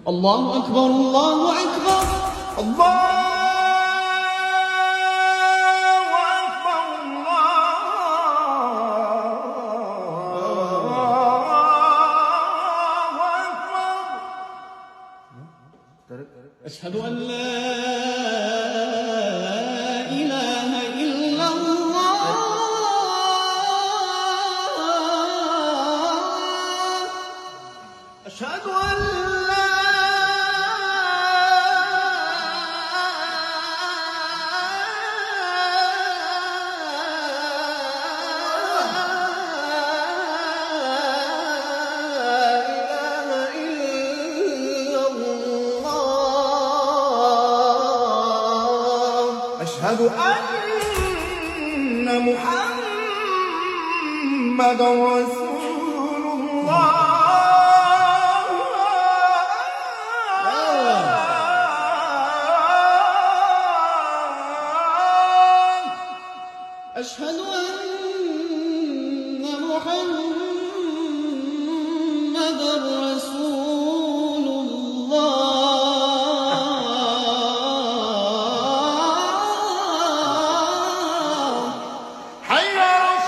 الله أكبر الله أكبر الله أشهد أن لا إله إلا الله أشهد أن لا أشهد أن محمدًا رسول الله أشهد أن محمدًا رسول الله حي على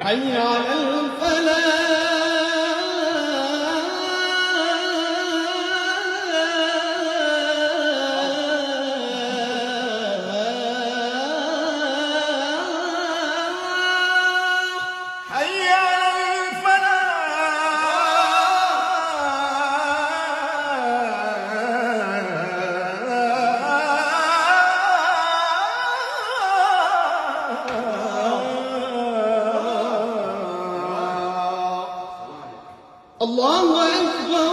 حي على الفلاح حي على الله أكبر